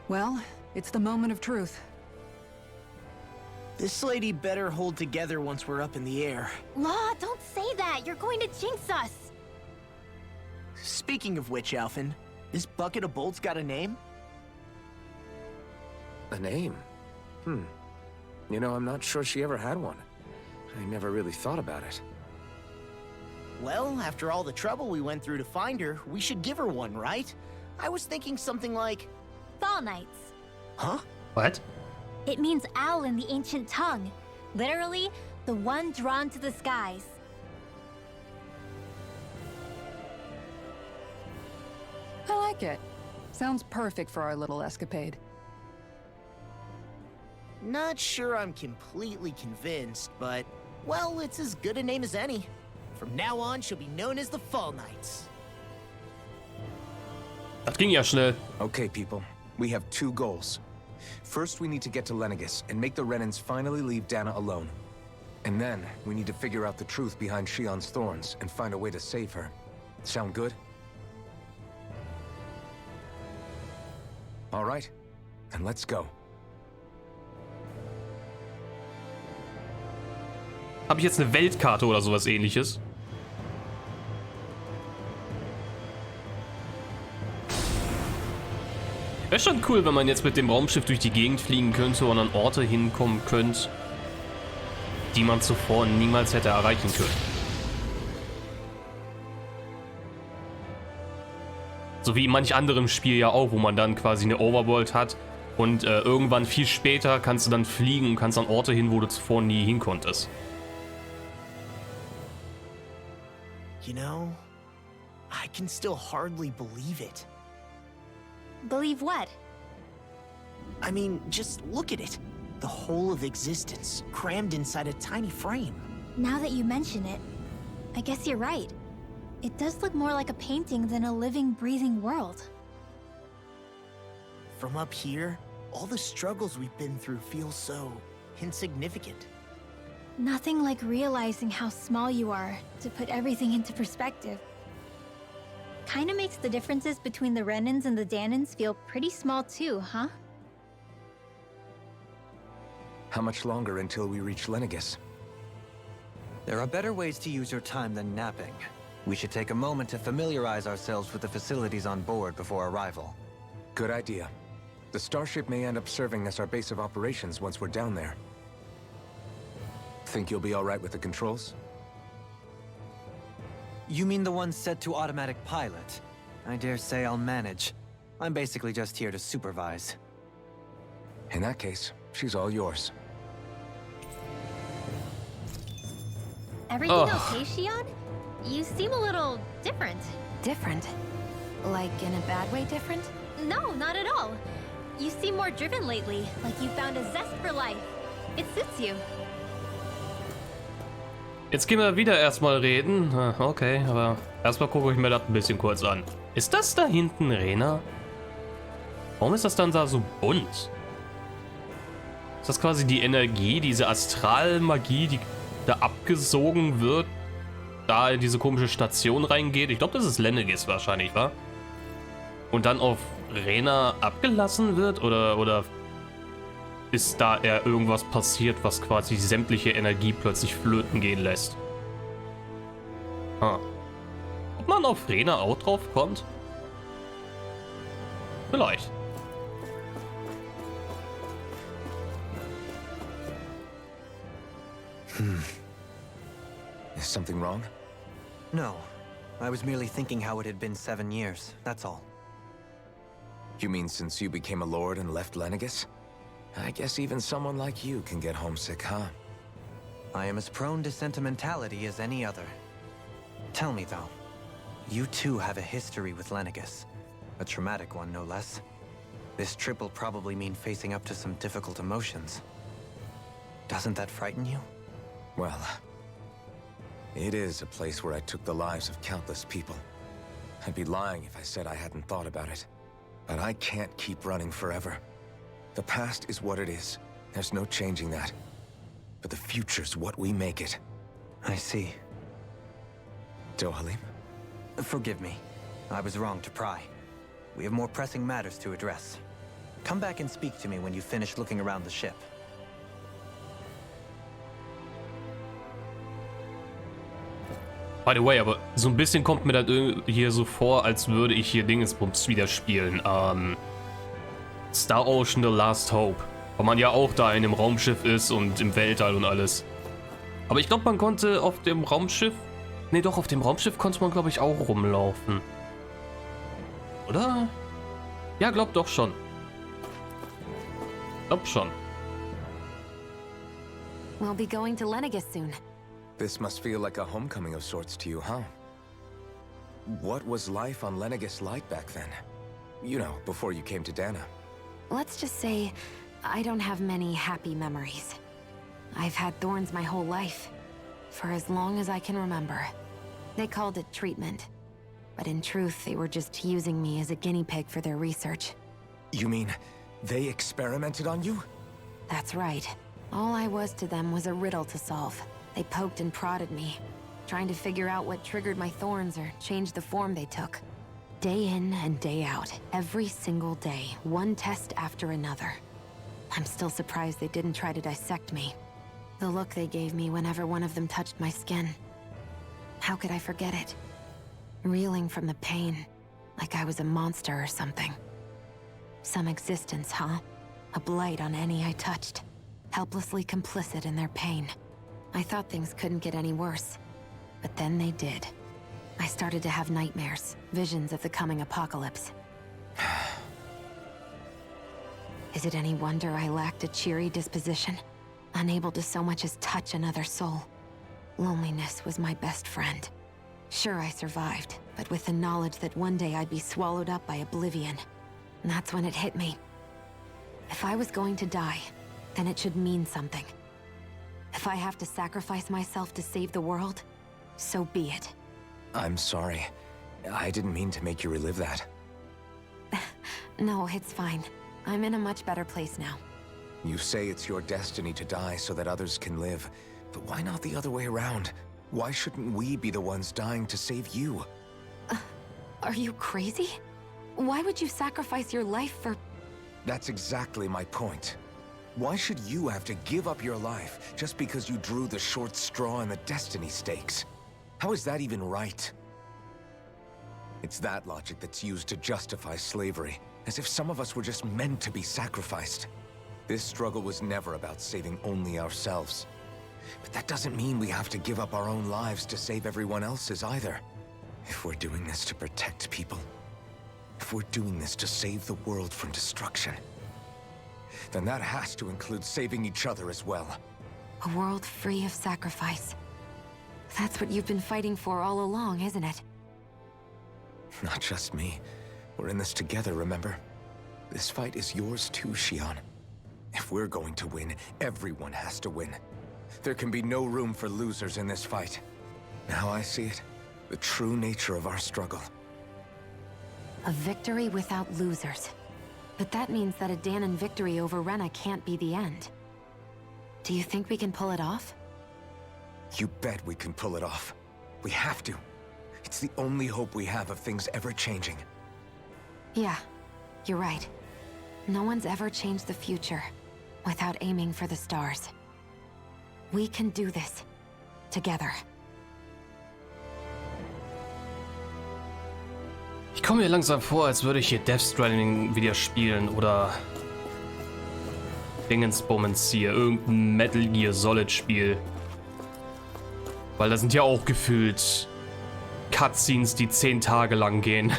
Well, it's the moment of truth. This lady better hold together once we're up in the air. Law, don't say that. You're going to jinx us. Speaking of which, Alphen, this bucket of bolts got a name? A name? You know, I'm not sure she ever had one. I never really thought about it. Well, after all the trouble we went through to find her, we should give her one, right? I was thinking something like... Fall Knights. Huh? What? It means owl in the ancient tongue. Literally, the one drawn to the skies. I like it. Sounds perfect for our little escapade. Not sure I'm completely convinced, but... Well, it's as good a name as any. From now on, she'll be known as the Fall Knights. Das ging ja schnell. Okay, people. We have two goals. First, we need to get to Lenegis and make the Renans finally leave Dana alone. And then, we need to figure out the truth behind Shion's thorns and find a way to save her. Sound good? All right, then let's go. Habe ich jetzt eine Weltkarte oder sowas ähnliches? Wäre schon cool, wenn man jetzt mit dem Raumschiff durch die Gegend fliegen könnte und an Orte hinkommen könnte, die man zuvor niemals hätte erreichen können. So wie in manch anderem Spiel ja auch, wo man dann quasi eine Overworld hat und irgendwann viel später kannst du dann fliegen und kannst an Orte hin, wo du zuvor nie hin konntest. You know, I can still hardly believe it. Believe what? I mean, just look at it. The whole of existence, crammed inside a tiny frame. Now that you mention it, I guess you're right. It does look more like a painting than a living, breathing world. From up here, all the struggles we've been through feel so insignificant. Nothing like realizing how small you are to put everything into perspective. Kinda makes the differences between the Renans and the Danans feel pretty small too, huh? How much longer until we reach Lenegis? There are better ways to use your time than napping. We should take a moment to familiarize ourselves with the facilities on board before arrival. Good idea. The starship may end up serving as our base of operations once we're down there. Think you'll be all right with the controls? You mean the one set to automatic pilot? I dare say I'll manage. I'm basically just here to supervise. In that case, she's all yours. Everything okay, Shion? You seem a little different. Different? Like in a bad way different? No, not at all. You seem more driven lately, like you found a zest for life. It suits you. Jetzt gehen wir wieder erstmal reden. Okay, aber erstmal gucke ich mir das ein bisschen kurz an. Ist das da hinten Rena? Warum ist das dann da so bunt? Ist das quasi die Energie, diese Astralmagie, die da abgesogen wird, da in diese komische Station reingeht? Ich glaube, das ist Lenegis wahrscheinlich, wa? Und dann auf Rena abgelassen wird? Oder ist da eher irgendwas passiert, was quasi sämtliche Energie plötzlich flöten gehen lässt? Ob man auf Rena auch drauf kommt? Vielleicht. Is something wrong? No. I was merely thinking how it had been 7 years, that's all. You mean since you became a lord and left Lenegis? I guess even someone like you can get homesick, huh? I am as prone to sentimentality as any other. Tell me though, you too have a history with Lenegis. A traumatic one, no less. This trip will probably mean facing up to some difficult emotions. Doesn't that frighten you? Well, it is a place where I took the lives of countless people. I'd be lying if I said I hadn't thought about it. But I can't keep running forever. The past is what it is. There's no changing that. But the future's what we make it. I see. Dohalim? Forgive me. I was wrong to pry. We have more pressing matters to address. Come back and speak to me when you finish looking around the ship. By the way, aber so ein bisschen kommt mir das hier so vor, als würde ich hier Dingensbums wieder spielen. Star Ocean The Last Hope. Weil man ja auch da in dem Raumschiff ist und im Weltall und alles. Aber ich glaube, man konnte auf dem Raumschiff... Ne, doch, auf dem Raumschiff konnte man, glaube ich, auch rumlaufen. Oder? Ja, glaub doch schon. Glaub schon. We'll be going to Lenegis soon. This must feel like a homecoming of sorts to you, huh? What was life on Lenegis like back then? You know, before you came to Dana. Let's just say, I don't have many happy memories. I've had thorns my whole life, for as long as I can remember. They called it treatment, but in truth, they were just using me as a guinea pig for their research. You mean, they experimented on you? That's right. All I was to them was a riddle to solve. They poked and prodded me, trying to figure out what triggered my thorns or changed the form they took. Day in and day out, every single day, one test after another. I'm still surprised they didn't try to dissect me. The look they gave me whenever one of them touched my skin. How could I forget it? Reeling from the pain, like I was a monster or something. Some existence, huh? A blight on any I touched. Helplessly complicit in their pain. I thought things couldn't get any worse, but then they did. I started to have nightmares, visions of the coming apocalypse. Is it any wonder I lacked a cheery disposition? Unable to so much as touch another soul. Loneliness was my best friend. Sure, I survived, but with the knowledge that one day I'd be swallowed up by oblivion. And that's when it hit me. If I was going to die, then it should mean something. If I have to sacrifice myself to save the world, so be it. I'm sorry. I didn't mean to make you relive that. No, it's fine. I'm in a much better place now. You say it's your destiny to die so that others can live. But why not the other way around? Why shouldn't we be the ones dying to save you? Are you crazy? Why would you sacrifice your life for... That's exactly my point. Why should you have to give up your life just because you drew the short straw in the destiny stakes? How is that even right? It's that logic that's used to justify slavery, as if some of us were just meant to be sacrificed. This struggle was never about saving only ourselves. But that doesn't mean we have to give up our own lives to save everyone else's either. If we're doing this to protect people, if we're doing this to save the world from destruction, then that has to include saving each other as well. A world free of sacrifice. That's what you've been fighting for all along, isn't it? Not just me. We're in this together, remember? This fight is yours too, Xion. If we're going to win, everyone has to win. There can be no room for losers in this fight. Now I see it. The true nature of our struggle. A victory without losers. But that means that a Danon victory over Rena can't be the end. Do you think we can pull it off? You bet we can pull it off. We have to. It's the only hope we have of things ever changing. Yeah, you're right. No one's ever changed the future without aiming for the stars. We can do this. Together. Ich komme mir langsam vor, als würde ich hier Death Stranding wieder spielen oder Dingensbummens hier, irgendein Metal Gear Solid Spiel. Weil da sind ja auch gefühlt Cutscenes, die 10 Tage lang gehen.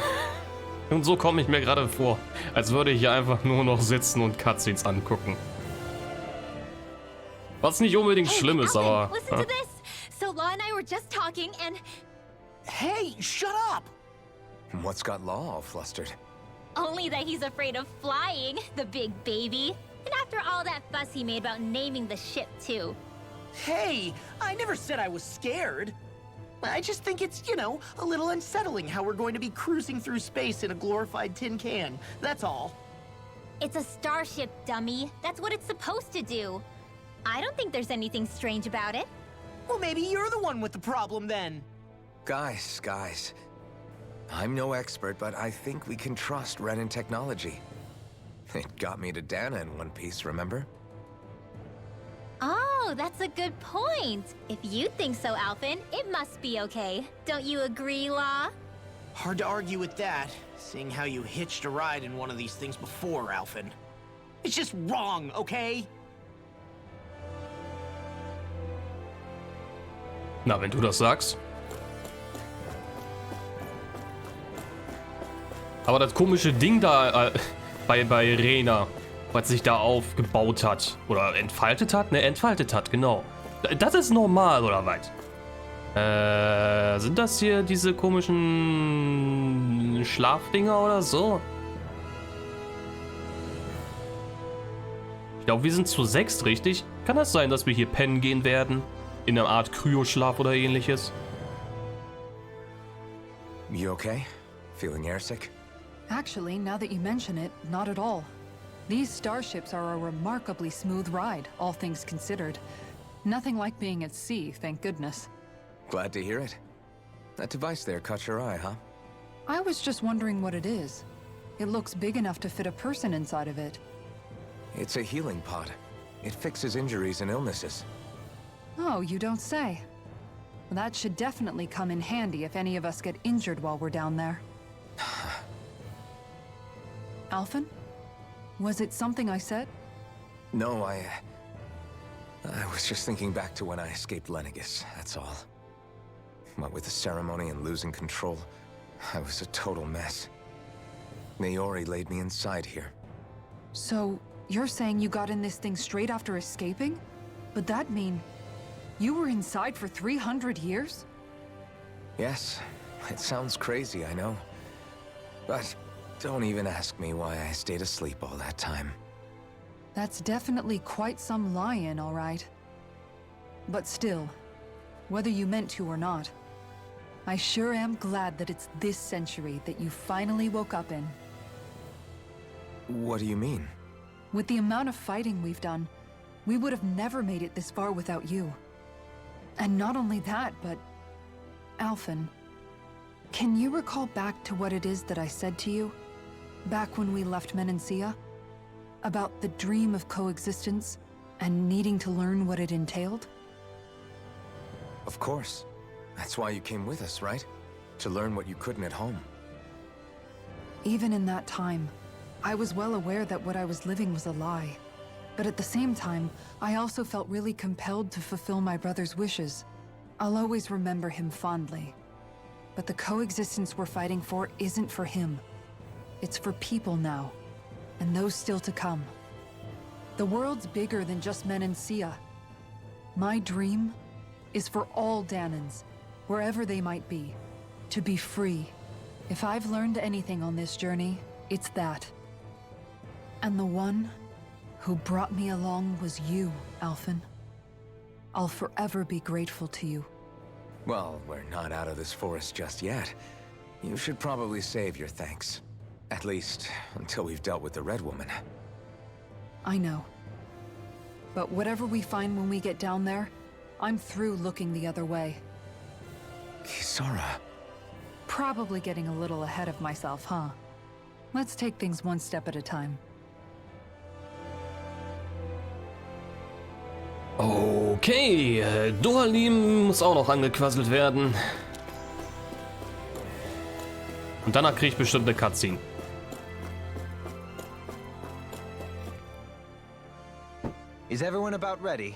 Und so komme ich mir gerade vor, als würde ich hier einfach nur noch sitzen und Cutscenes angucken. Was nicht unbedingt schlimm ist, aber... Listen to this. So Law and I were just talking and... Hey, shut up! What's got Law all flustered? Only that he's afraid of flying, the big baby. And after all that fuss he made about naming the ship, too. Hey, I never said I was scared. I just think it's, you know, a little unsettling how we're going to be cruising through space in a glorified tin can. That's all. It's a starship, dummy. That's what it's supposed to do. I don't think there's anything strange about it. Well, maybe you're the one with the problem then. Guys. I'm no expert, but I think we can trust Renan technology. It got me to Dana in one piece, remember? Oh, that's a good point. If you think so, Alphen, it must be okay. Don't you agree, Law? Hard to argue with that, seeing how you hitched a ride in one of these things before, Alphen. It's just wrong, okay? Na, wenn du das sagst. Aber das komische Ding da bei Rena, was sich da aufgebaut hat oder entfaltet hat? Ne, entfaltet hat, genau. Das ist normal, oder was? Sind das hier diese komischen Schlafdinger oder so? Ich glaube, wir sind zu 6, richtig? Kann das sein, dass wir hier pennen gehen werden? In einer Art Kryoschlaf oder ähnliches? You okay? Feeling airsick? Actually, now that you mention it, not at all. These starships are a remarkably smooth ride, all things considered. Nothing like being at sea, thank goodness. Glad to hear it. That device there caught your eye, huh? I was just wondering what it is. It looks big enough to fit a person inside of it. It's a healing pod. It fixes injuries and illnesses. Oh, you don't say. That should definitely come in handy if any of us get injured while we're down there. Alphen? Was it something I said? No, I was just thinking back to when I escaped Lenegis, that's all. What with the ceremony and losing control, I was a total mess. Naori laid me inside here. So, you're saying you got in this thing straight after escaping? But that mean... you were inside for 300 years? Yes, it sounds crazy, I know. But don't even ask me why I stayed asleep all that time. That's definitely quite some lie-in, all right. But still, whether you meant to or not, I sure am glad that it's this century that you finally woke up in. What do you mean? With the amount of fighting we've done, we would have never made it this far without you. And not only that, but... Alphen, can you recall back to what it is that I said to you? Back when we left Menancia? About the dream of coexistence, and needing to learn what it entailed? Of course. That's why you came with us, right? To learn what you couldn't at home. Even in that time, I was well aware that what I was living was a lie. But at the same time, I also felt really compelled to fulfill my brother's wishes. I'll always remember him fondly. But the coexistence we're fighting for isn't for him. It's for people now, and those still to come. The world's bigger than just Menancia. My dream is for all Danans, wherever they might be, to be free. If I've learned anything on this journey, it's that. And the one who brought me along was you, Alphen. I'll forever be grateful to you. Well, we're not out of this forest just yet. You should probably save your thanks. At least, until we've dealt with the Red Woman. I know. But whatever we find when we get down there, I'm through looking the other way. Kisara. Probably getting a little ahead of myself, huh? Let's take things one step at a time. Okay, Dohalim muss auch noch angequasselt werden. Und danach kriege ich bestimmt eine Cutscene. Is everyone about ready?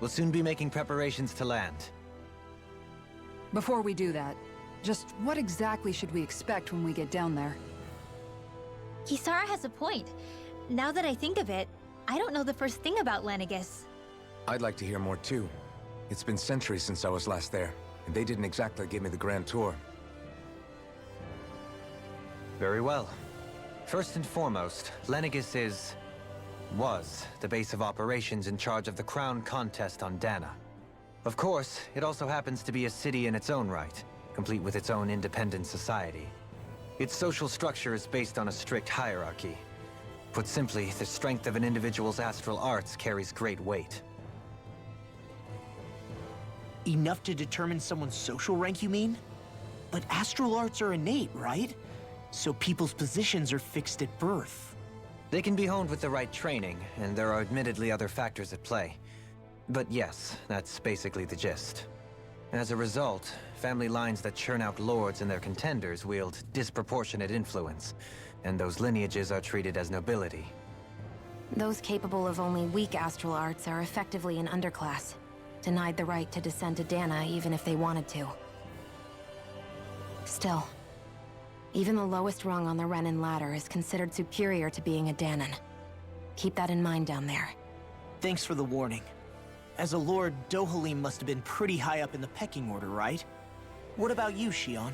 We'll soon be making preparations to land. Before we do that, just what exactly should we expect when we get down there? Kisara has a point. Now that I think of it, I don't know the first thing about Lenegis. I'd like to hear more too. It's been centuries since I was last there, and they didn't exactly give me the grand tour. Very well. First and foremost, Lenegis was the base of operations in charge of the crown contest on Dana. Of course, it also happens to be a city in its own right, complete with its own independent society. Its social structure is based on a strict hierarchy. Put simply, the strength of an individual's astral arts carries great weight. Enough to determine someone's social rank, you mean? But astral arts are innate, right? So people's positions are fixed at birth. They can be honed with the right training, and there are admittedly other factors at play. But yes, that's basically the gist. As a result, family lines that churn out lords and their contenders wield disproportionate influence, and those lineages are treated as nobility. Those capable of only weak astral arts are effectively an underclass, denied the right to descend to Dana even if they wanted to. Still, even the lowest rung on the Renin ladder is considered superior to being a Danon. Keep that in mind down there. Thanks for the warning. As a lord, Dohalim must have been pretty high up in the pecking order, right? What about you, Shion?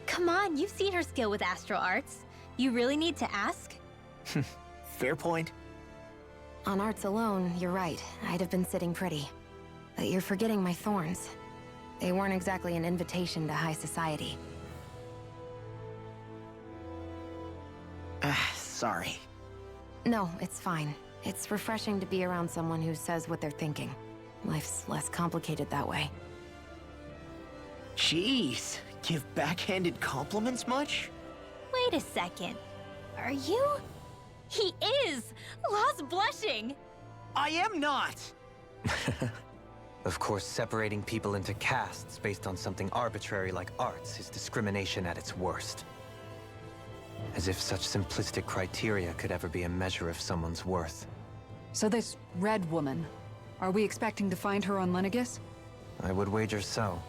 Come on, you've seen her skill with astral arts. You really need to ask? Fair point. On arts alone, you're right. I'd have been sitting pretty. But you're forgetting my thorns. They weren't exactly an invitation to high society. Sorry. No, it's fine. It's refreshing to be around someone who says what they're thinking. Life's less complicated that way. Jeez, give backhanded compliments much? Wait a second. Are you? He is! Lost blushing! I am not! Of course, separating people into castes based on something arbitrary like arts is discrimination at its worst. As if such simplistic criteria could ever be a measure of someone's worth. So this red woman, are we expecting to find her on Lenegis? I would wager so.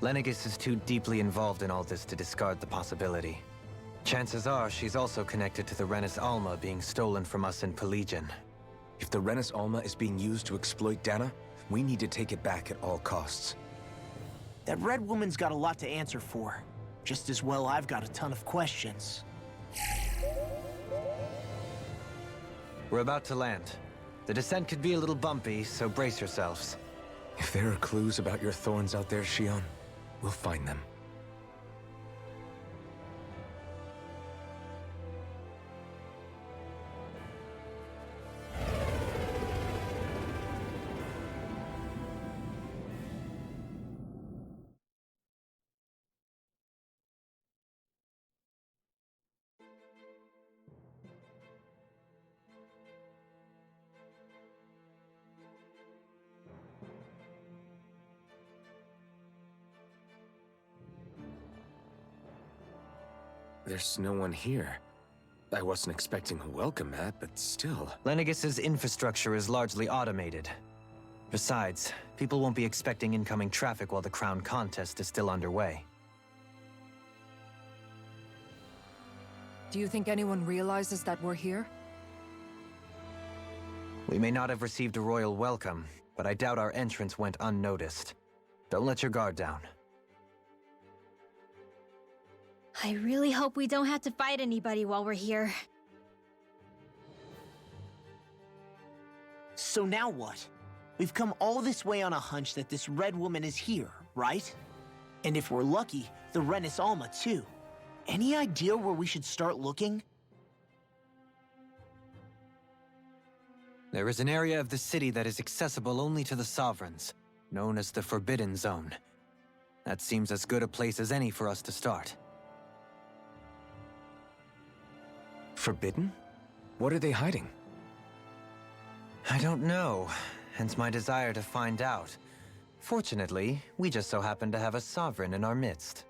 Lenegis is too deeply involved in all this to discard the possibility. Chances are she's also connected to the Renis Alma being stolen from us in Pelegion. If the Renis Alma is being used to exploit Dana, we need to take it back at all costs. That red woman's got a lot to answer for. Just as well I've got a ton of questions. We're about to land. The descent could be a little bumpy, so brace yourselves. If there are clues about your thorns out there, Shion, we'll find them. There's no one here. I wasn't expecting a welcome mat, but still. Lenegis's infrastructure is largely automated. Besides, people won't be expecting incoming traffic while the crown contest is still underway. Do you think anyone realizes that we're here? We may not have received a royal welcome, but I doubt our entrance went unnoticed. Don't let your guard down. I really hope we don't have to fight anybody while we're here. So now what? We've come all this way on a hunch that this red woman is here, right? And if we're lucky, the Renis Alma too. Any idea where we should start looking? There is an area of the city that is accessible only to the Sovereigns, known as the Forbidden Zone. That seems as good a place as any for us to start. Forbidden? What are they hiding? I don't know, hence my desire to find out. Fortunately, we just so happen to have a Sovereign in our midst.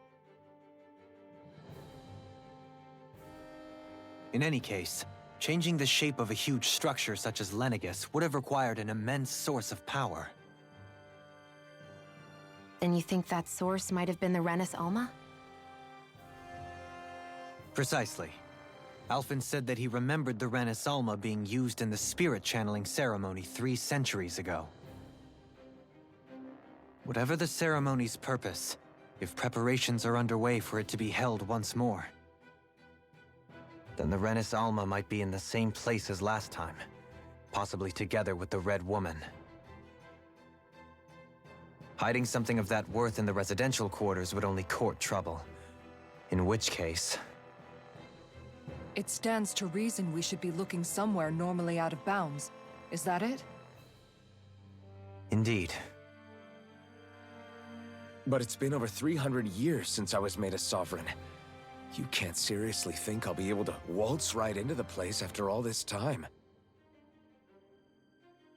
In any case, changing the shape of a huge structure such as Lenegis would have required an immense source of power. Then you think that source might have been the Renis Alma? Precisely. Alphen said that he remembered the Renis Alma being used in the spirit channeling ceremony 3 centuries ago. Whatever the ceremony's purpose, if preparations are underway for it to be held once more, then the Renis Alma might be in the same place as last time, possibly together with the Red Woman. Hiding something of that worth in the residential quarters would only court trouble. In which case... It stands to reason we should be looking somewhere normally out of bounds. Is that it? Indeed. But it's been over 300 years since I was made a sovereign. You can't seriously think I'll be able to waltz right into the place after all this time.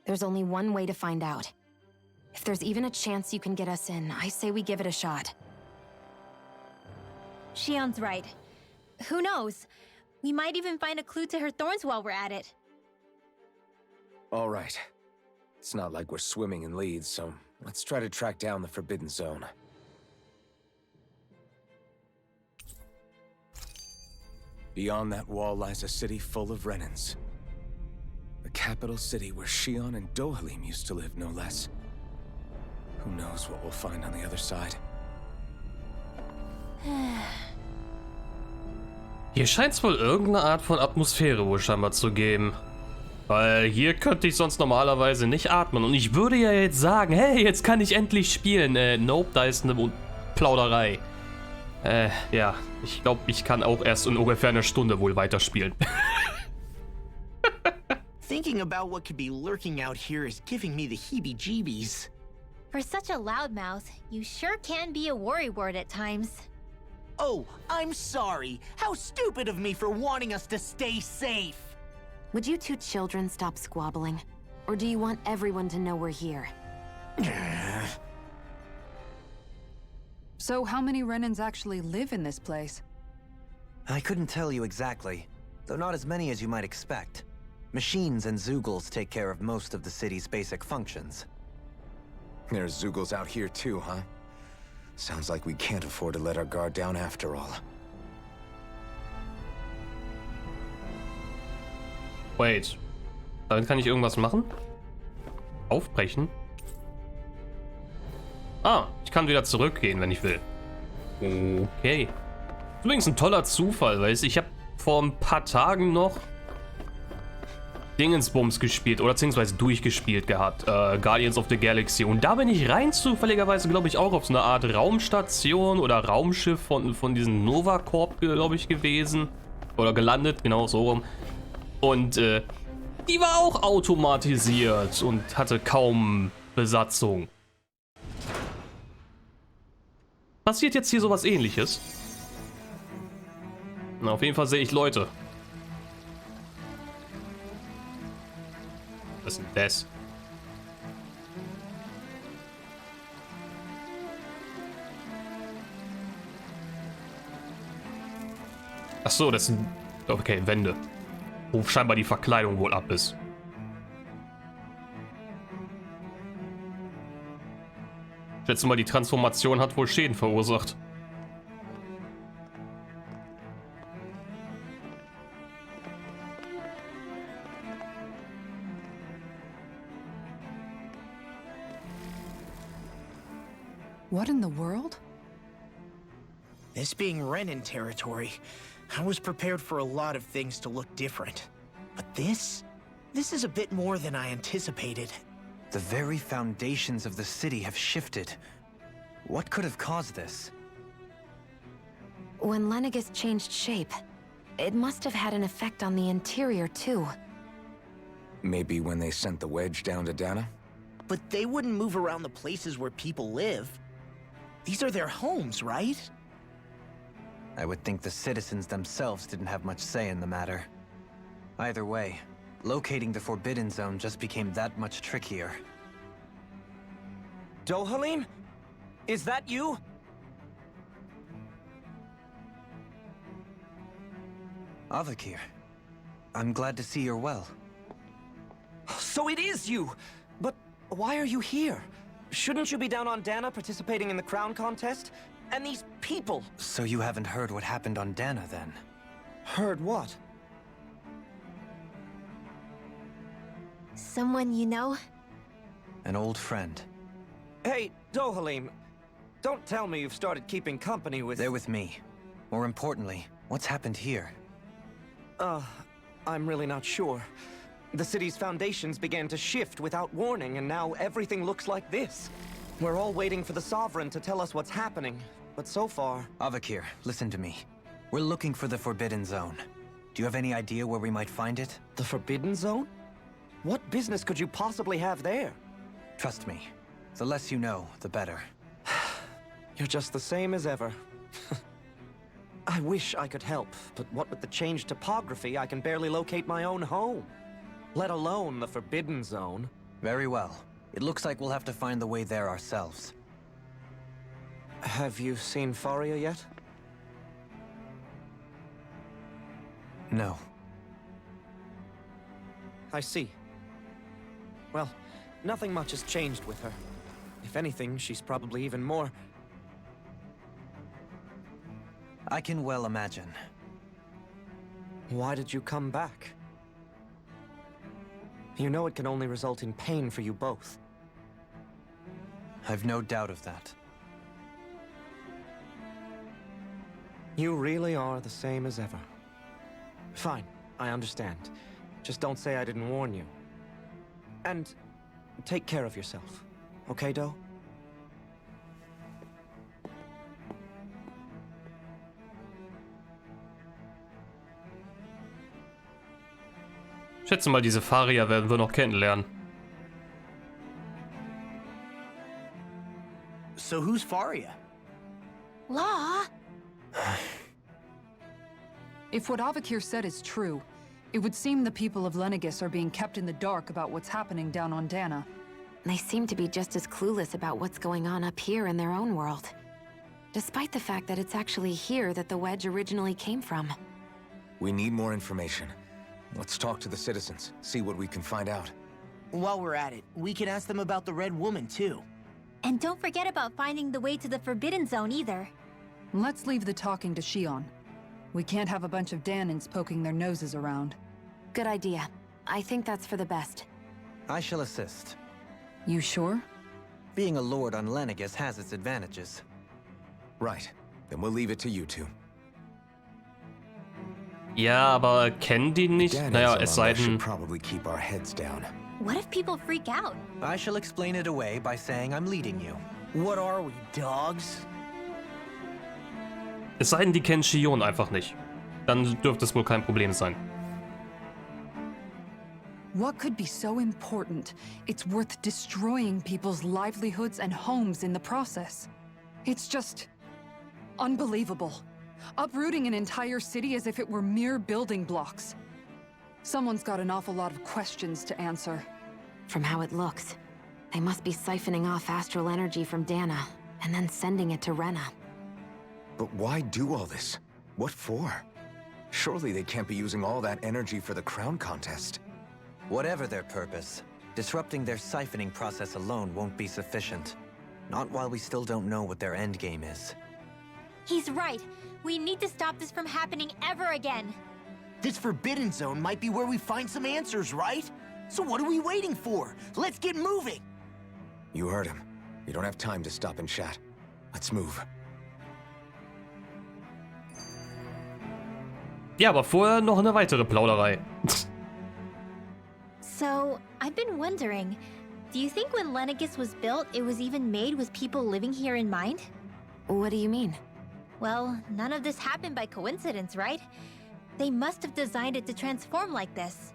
There's only one way to find out. If there's even a chance you can get us in, I say we give it a shot. Shion's right. Who knows? We might even find a clue to her thorns while we're at it. All right. It's not like we're swimming in leads, so let's try to track down the Forbidden Zone. Beyond that wall lies a city full of Renans. The capital city where Shion and Dohalim used to live, no less. Who knows what we'll find on the other side? Hier scheint es wohl irgendeine Art von Atmosphäre wohl scheinbar zu geben. Weil hier könnte ich sonst normalerweise nicht atmen. Und ich würde ja jetzt sagen, hey, jetzt kann ich endlich spielen. Nope, da ist eine Plauderei. Ja, ich glaube, ich kann auch erst in ungefähr einer Stunde wohl weiterspielen. Thinking about what could be lurking out here is giving me the heebie-jeebies. For such a loudmouth, you sure can be a worrywart at times. Oh, I'm sorry. How stupid of me for wanting us to stay safe. Would you two children stop squabbling? Or do you want everyone to know we're here? So how many Renans actually live in this place? I couldn't tell you exactly, though not as many as you might expect. Machines and Zeugles take care of most of the city's basic functions. There's Zeugles out here too, huh? Sounds like we can't afford to let our guard down after all. Wait. Damit kann ich irgendwas machen? Aufbrechen? Ah, ich kann wieder zurückgehen, wenn ich will. Okay. Übrigens ein toller Zufall, weil ich habe vor ein paar Tagen noch Dingensbums gespielt oder beziehungsweise durchgespielt gehabt, Guardians of the Galaxy. Und da bin ich rein zufälligerweise, glaube ich, auch auf so eine Art Raumstation oder Raumschiff von diesem Nova Corp, glaube ich, gewesen. Oder gelandet, genau so rum. Und die war auch automatisiert und hatte kaum Besatzung. Passiert jetzt hier sowas Ähnliches? Na, auf jeden Fall sehe ich Leute. Was ist denn das? Ach so, das sind... Okay, Wände. Wo scheinbar die Verkleidung wohl ab ist. Ich schätze mal, die Transformation hat wohl Schäden verursacht. What in the world? This being Renan territory, I was prepared for a lot of things to look different. But this is a bit more than I anticipated. The very foundations of the city have shifted. What could have caused this? When Lenegis changed shape, it must have had an effect on the interior too. Maybe when they sent the wedge down to Dana? But they wouldn't move around the places where people live. These are their homes, right? I would think the citizens themselves didn't have much say in the matter. Either way, locating the Forbidden Zone just became that much trickier. Dohalim? Is that you? Avakir, I'm glad to see you're well. So it is you! But why are you here? Shouldn't you be down on Dana participating in the crown contest? And these people! So you haven't heard what happened on Dana, then? Heard what? Someone you know? An old friend. Hey, Dohalim, don't tell me you've started keeping company with... They're with me. More importantly, what's happened here? I'm really not sure. The city's foundations began to shift without warning, and now everything looks like this. We're all waiting for the Sovereign to tell us what's happening, but so far... Avakir, listen to me. We're looking for the Forbidden Zone. Do you have any idea where we might find it? The Forbidden Zone? What business could you possibly have there? Trust me. The less you know, the better. You're just the same as ever. I wish I could help, but what with the changed topography, I can barely locate my own home. Let alone the Forbidden Zone. Very well. It looks like we'll have to find the way there ourselves. Have you seen Faria yet? No. I see. Well, nothing much has changed with her. If anything, she's probably even more... I can well imagine. Why did you come back? You know it can only result in pain for you both. I've no doubt of that. You really are the same as ever. Fine, I understand. Just don't say I didn't warn you. And take care of yourself. Okay, Doe? Ich schätze mal, diese Faria werden wir noch kennenlernen. So who's Faria? Law? If what Avakir said is true, it would seem the people of Lenegis are being kept in the dark about what's happening down on Dana. They seem to be just as clueless about what's going on up here in their own world. Despite the fact that it's actually here that the wedge originally came from. We need more information. Let's talk to the citizens, see what we can find out. While we're at it, we can ask them about the Red Woman, too. And don't forget about finding the way to the Forbidden Zone either. Let's leave the talking to Shion. We can't have a bunch of Danins poking their noses around. Good idea. I think that's for the best. I shall assist. You sure? Being a lord on Lenegis has its advantages. Right. Then we'll leave it to you two. Ja, aber kennen die nicht? Naja, es sei denn... Probably keep our heads down. What if people freak out? I shall explain it away by saying I'm leading you. What are we, dogs? Es sei denn, die kennen Shion einfach nicht. Dann dürfte es wohl kein Problem sein. What could be so important? It's worth destroying people's livelihoods and homes in the process. It's just... unbelievable. Uprooting an entire city as if it were mere building blocks. Someone's got an awful lot of questions to answer. From how it looks, they must be siphoning off astral energy from Dana, and then sending it to Rena. But why do all this? What for? Surely they can't be using all that energy for the crown contest. Whatever their purpose, disrupting their siphoning process alone won't be sufficient. Not while we still don't know what their endgame is. He's right. We need to stop this from happening ever again. This Forbidden Zone might be where we find some answers, right? So what are we waiting for? Let's get moving! You heard him. You don't have time to stop and chat. Let's move. Ja, aber vorher noch eine weitere Plauderei. So, I've been wondering, do you think when Lenegis was built, it was even made with people living here in mind? What do you mean? Well, none of this happened by coincidence, right? They must have designed it to transform like this.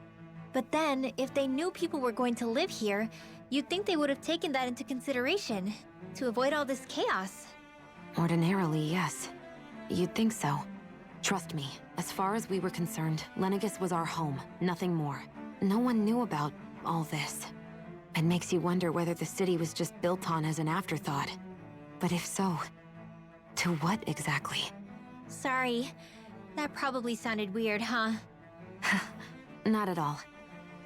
But then, if they knew people were going to live here, you'd think they would have taken that into consideration, to avoid all this chaos. Ordinarily, yes. You'd think so. Trust me, as far as we were concerned, Lenegis was our home, nothing more. No one knew about all this. It makes you wonder whether the city was just built on as an afterthought. But if so, to what exactly? Sorry, that probably sounded weird, huh? Not at all.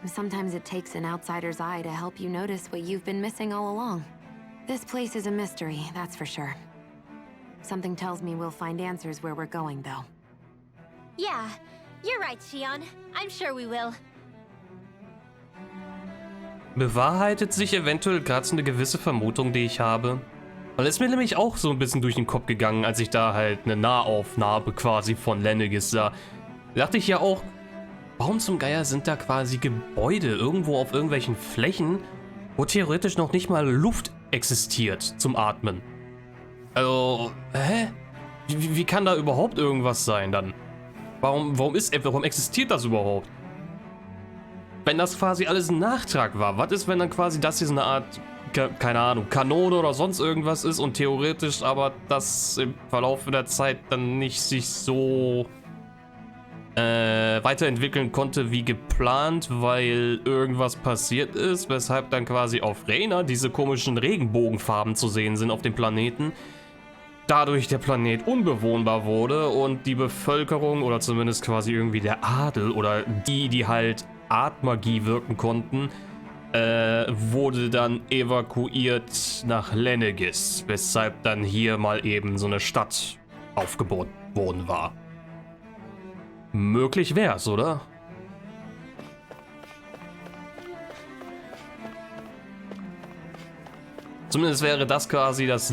Sometimes it takes an outsider's eye to help you notice what you've been missing all along. This place is a mystery, that's for sure. Something tells me we'll find answers where we're going, though. Yeah, you're right, Shion. I'm sure we will. Bewahrheitet sich eventuell gerade so eine gewisse Vermutung, die ich habe? Weil es mir nämlich auch so ein bisschen durch den Kopf gegangen, als ich da halt eine Nahaufnahme quasi von Lenegis sah. Da dachte ich ja auch, warum zum Geier sind da quasi Gebäude irgendwo auf irgendwelchen Flächen, wo theoretisch noch nicht mal Luft existiert zum Atmen? Also, hä? Wie kann da überhaupt irgendwas sein dann? Warum existiert das überhaupt? Wenn das quasi alles ein Nachtrag war, was ist, wenn dann quasi das hier so eine Art keine Ahnung, Kanone oder sonst irgendwas ist und theoretisch aber das im Verlauf der Zeit dann nicht sich so weiterentwickeln konnte wie geplant, weil irgendwas passiert ist, weshalb dann quasi auf Reyna diese komischen Regenbogenfarben zu sehen sind auf dem Planeten. Dadurch der Planet unbewohnbar wurde und die Bevölkerung oder zumindest quasi irgendwie der Adel oder die halt Artmagie wirken konnten, wurde dann evakuiert nach Lenegis, weshalb dann hier mal eben so eine Stadt aufgebaut worden war. Möglich wär's, oder? Zumindest wäre das quasi das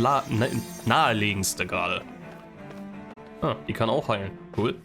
naheliegendste gerade. Ah, die kann auch heilen. Cool.